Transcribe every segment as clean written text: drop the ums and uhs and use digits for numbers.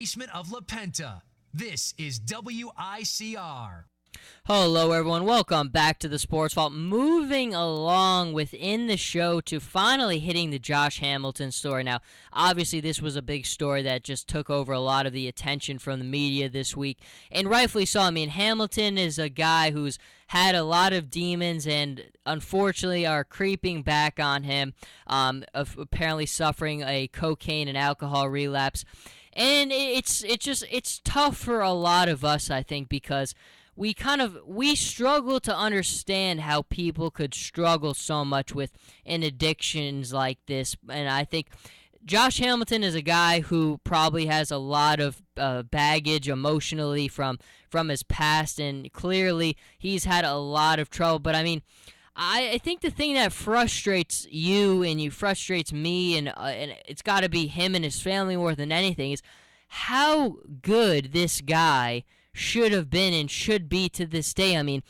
Basement of La Penta. This is WICR. Hello, everyone. Welcome back to the Sports Vault. Moving along within the show to finally hitting the Josh Hamilton story. Now, obviously, this was a big story that just took over a lot of the attention from the media this week, and rightfully so. I mean, Hamilton is a guy who's had a lot of demons and unfortunately are creeping back on him, of apparently suffering a cocaine and alcohol relapse. And it's tough for a lot of us, I think, because we struggle to understand how people could struggle so much with in addictions like this. And I think Josh Hamilton is a guy who probably has a lot of baggage emotionally from his past, and clearly he's had a lot of trouble. But I mean, I think the thing that frustrates you and frustrates me, and it's got to be him and his family more than anything, is how good this guy should have been and should be to this day. I mean,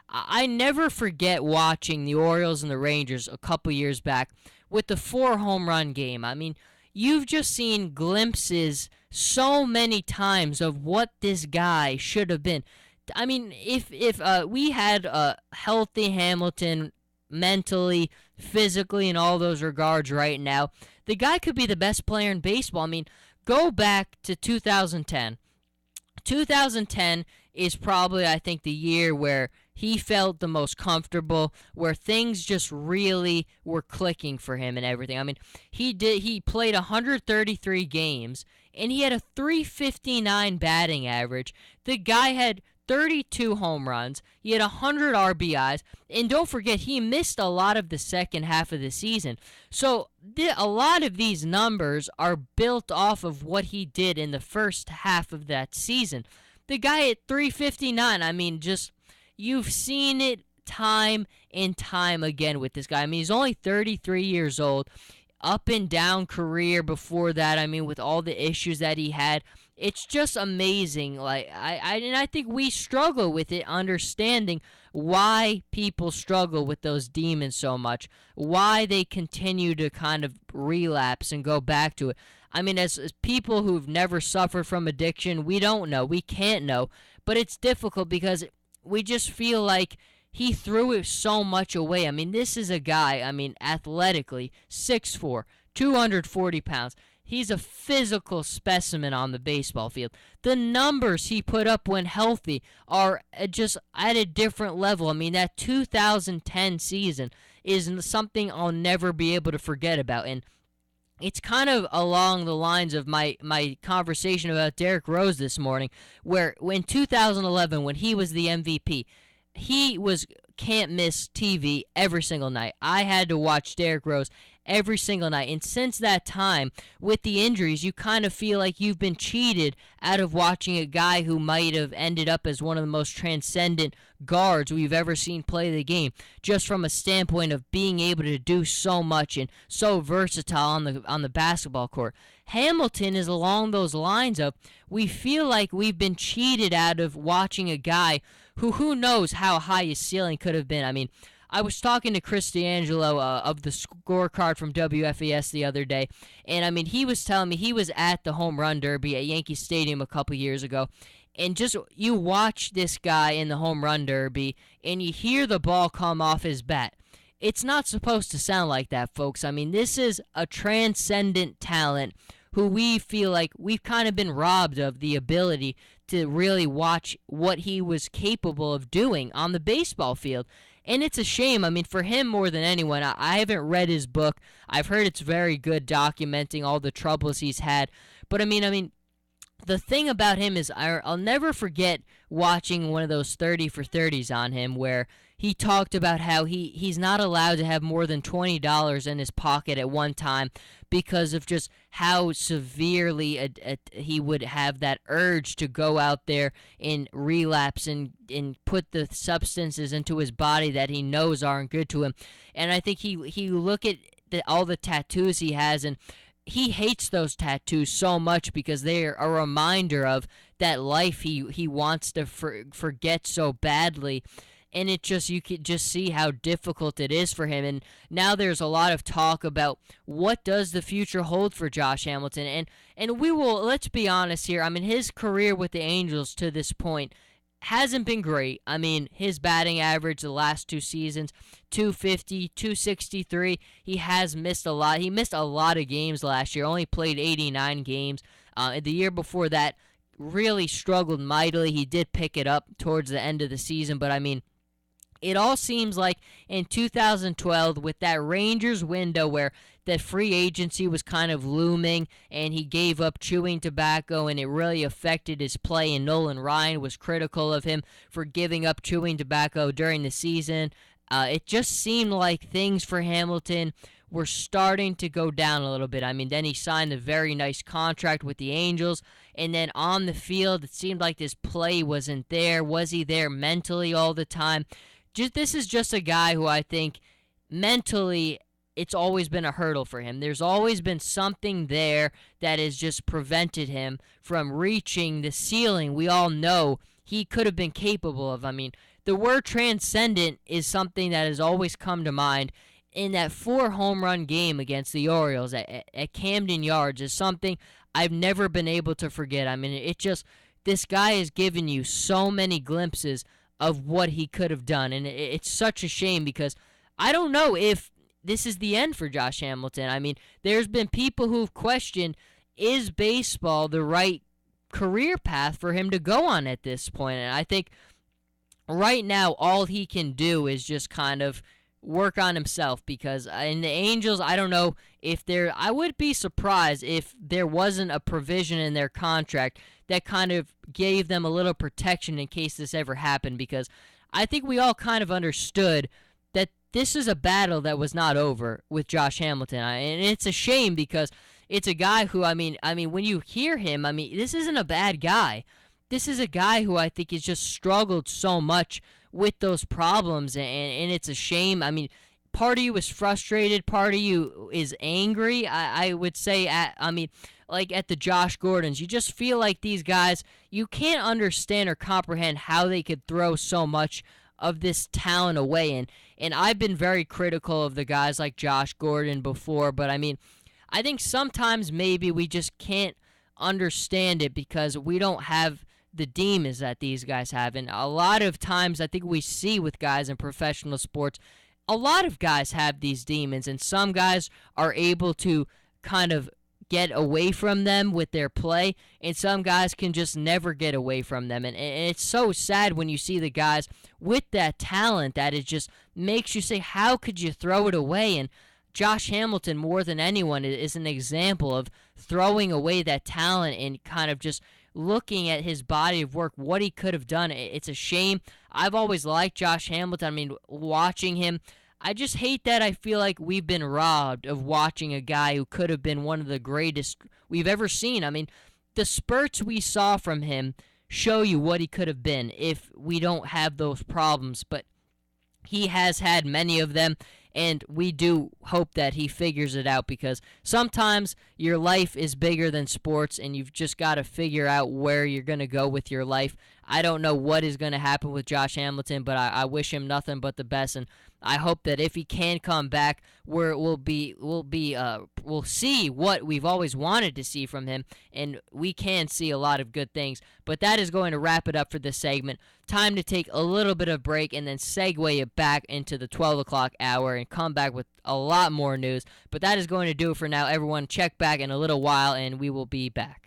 I never forget watching the Orioles and the Rangers a couple years back with the 4 home run game. I mean, you've just seen glimpses so many times of what this guy should have been. I mean, if we had a healthy Hamilton mentally, physically, in all those regards right now, the guy could be the best player in baseball. I mean, go back to 2010. 2010 is probably, I think, the year where he felt the most comfortable, where things just really were clicking for him and everything. I mean, he played 133 games, and he had a 359 batting average. The guy had 32 home runs. He had 100 RBIs. And don't forget, he missed a lot of the second half of the season. So a lot of these numbers are built off of what he did in the first half of that season. The guy at 359, I mean, just you've seen it time and time again with this guy. I mean, he's only 33 years old. Up and down career before that. I mean, with all the issues that he had, it's just amazing. Like I think we struggle with it, understanding why people struggle with those demons so much, why they continue to kind of relapse and go back to it. I mean, as people who've never suffered from addiction, we don't know, we can't know, but it's difficult because we just feel like he threw it so much away. I mean, this is a guy, I mean, athletically, 6'4", 240 pounds. He's a physical specimen on the baseball field. The numbers he put up when healthy are just at a different level. I mean, that 2010 season is something I'll never be able to forget about. And it's kind of along the lines of my conversation about Derrick Rose this morning, where in 2011, when he was the MVP, he was can't miss TV every single night. I had to watch Derrick Rose every single night. And since that time, with the injuries, you kind of feel like you've been cheated out of watching a guy who might have ended up as one of the most transcendent guards we've ever seen play the game, just from a standpoint of being able to do so much and so versatile on the basketball court. Hamilton is along those lines of, we feel like we've been cheated out of watching a guy who knows how high his ceiling could have been. I mean, I was talking to Chris D'Angelo of the scorecard from WFAS the other day, and I mean, he was telling me he was at the home run derby at Yankee Stadium a couple years ago, and just you watch this guy in the home run derby, and you hear the ball come off his bat. It's not supposed to sound like that, folks. I mean, this is a transcendent talent who we feel like we've kind of been robbed of the ability to really watch what he was capable of doing on the baseball field. And it's a shame. I mean, for him more than anyone, I haven't read his book. I've heard it's very good, documenting all the troubles he's had. But I mean, the thing about him is I'll never forget watching one of those 30 for 30s on him where he talked about how he's not allowed to have more than $20 in his pocket at one time because of just how severely he would have that urge to go out there and relapse and put the substances into his body that he knows aren't good to him. And I think he look at all the tattoos he has, and he hates those tattoos so much because they're a reminder of that life he wants to forget so badly. and you could just see how difficult it is for him. And now there's a lot of talk about what does the future hold for Josh Hamilton. And we will, let's be honest here. I mean, his career with the Angels to this point hasn't been great. I mean, his batting average the last 2 seasons, 250, 263. He has missed a lot. He missed a lot of games last year, only played 89 games. The year before that, really struggled mightily. He did pick it up towards the end of the season, but I mean, it all seems like in 2012 with that Rangers window where that free agency was kind of looming and he gave up chewing tobacco and it really affected his play, and Nolan Ryan was critical of him for giving up chewing tobacco during the season. It just seemed like things for Hamilton were starting to go down a little bit. I mean, then he signed a very nice contract with the Angels, and then on the field it seemed like his play wasn't there. Was he there mentally all the time? This is just a guy who I think mentally it's always been a hurdle for him. There's always been something there that has just prevented him from reaching the ceiling we all know he could have been capable of. I mean, the word transcendent is something that has always come to mind. In that 4-home run game against the Orioles at Camden Yards is something I've never been able to forget. I mean, this guy has given you so many glimpses of what he could have done, and it's such a shame because I don't know if this is the end for Josh Hamilton. I mean, there's been people who've questioned, is baseball the right career path for him to go on at this point? And I think right now all he can do is just kind of work on himself, because in the Angels, I don't know if I would be surprised if there wasn't a provision in their contract that kind of gave them a little protection in case this ever happened, because I think we all kind of understood that this is a battle that was not over with Josh Hamilton. And it's a shame because it's a guy who, I mean, when you hear him, I mean, this isn't a bad guy. This is a guy who I think has just struggled so much with those problems, and it's a shame. I mean, part of you is frustrated, part of you is angry. I would say, like at the Josh Gordons, you just feel like these guys, you can't understand or comprehend how they could throw so much of this talent away. And I've been very critical of the guys like Josh Gordon before, but I mean, I think sometimes maybe we just can't understand it because we don't have the demons that these guys have. And a lot of times I think we see with guys in professional sports, a lot of guys have these demons, and some guys are able to kind of get away from them with their play, and some guys can just never get away from them. And it's so sad when you see the guys with that talent that it just makes you say, how could you throw it away? And Josh Hamilton, more than anyone, is an example of throwing away that talent and kind of just looking at his body of work, what he could have done. It's a shame. I've always liked Josh Hamilton. I mean, watching him, I just hate that I feel like we've been robbed of watching a guy who could have been one of the greatest we've ever seen. I mean, the spurts we saw from him show you what he could have been if we don't have those problems, but he has had many of them, and we do hope that he figures it out, because sometimes your life is bigger than sports, and you've just got to figure out where you're going to go with your life. I don't know what is going to happen with Josh Hamilton, but I wish him nothing but the best, and I hope that if he can come back, we'll see what we've always wanted to see from him, and we can see a lot of good things. But that is going to wrap it up for this segment. Time to take a little bit of break and then segue it back into the 12 o'clock hour and come back with a lot more news. But that is going to do it for now. Everyone, check back in a little while, and we will be back.